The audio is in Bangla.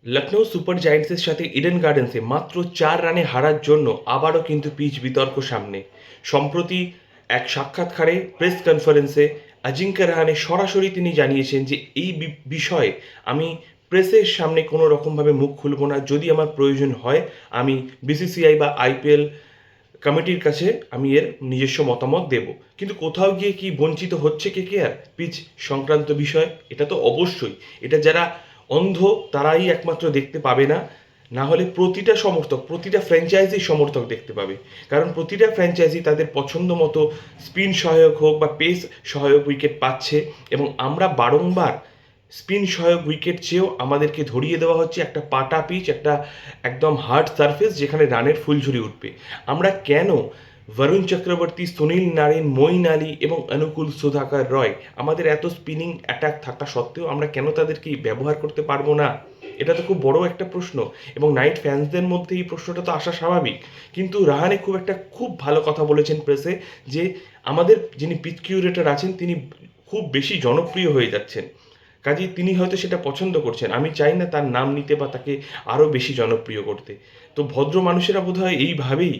লখনৌ সুপার জায়ান্টসের সাথে ইডেন গার্ডেন্সে মাত্র ৪ রানে হারার জন্য আবারও কিন্তু পিচ বিতর্ক সামনে। সম্প্রতি এক সাক্ষাৎকারে প্রেস কনফারেন্সে অজিঙ্ক্য রাহানে সরাসরি তিনি জানিয়েছেন যে এই বিষয়ে আমি প্রেসের সামনে কোনো রকমভাবে মুখ খুলব না। যদি আমার প্রয়োজন হয় আমি বিসিসিআই বা আইপিএল কমিটির কাছে আমি এর নিজস্ব মতামত দেব। কিন্তু কোথাও গিয়ে কি বঞ্চিত হচ্ছে কেকেআর পিচ সংক্রান্ত বিষয়? এটা তো অবশ্যই। এটা যারা অন্ধ তারাই একমাত্র দেখতে পাবে না, না হলে প্রতিটা সমর্থক, প্রতিটা ফ্র্যাঞ্চাইজির সমর্থক দেখতে পাবে। কারণ প্রতিটা ফ্র্যাঞ্চাইজি তাদের পছন্দ মতো স্পিন সহায়ক হোক বা পেস সহায়ক উইকেট পাচ্ছে, এবং আমরা বারংবার স্পিন সহায়ক উইকেট চেয়েও আমাদেরকে ধরিয়ে দেওয়া হচ্ছে একটা পাটা পিচ, একটা একদম হার্ড সারফেস যেখানে রানের ফুলঝুরি উঠবে। আমরা কেন বরুণ চক্রবর্তী, সুনীল নারিন, মঈন আলী এবং অনুকূল সুধাকর রয়, আমাদের এত স্পিনিং অ্যাটাক থাকা সত্ত্বেও আমরা কেন তাদেরকে ব্যবহার করতে পারবো না? এটা তো খুব বড় একটা প্রশ্ন, এবং নাইট ফ্যান্সদের মধ্যে এই প্রশ্নটা তো আসা স্বাভাবিক। কিন্তু রাহানে খুব ভালো কথা বলেছেন প্রেসে, যে আমাদের যিনি পিচ কিউরেটর আছেন তিনি খুব বেশি জনপ্রিয় হয়ে যাচ্ছেন, কাজেই তিনি হয়তো সেটা পছন্দ করছেন। আমি চাই না তার নাম নিতে বা তাকে আরও বেশি জনপ্রিয় করতে। তো ভদ্র মানুষেরা বোধহয় এইভাবেই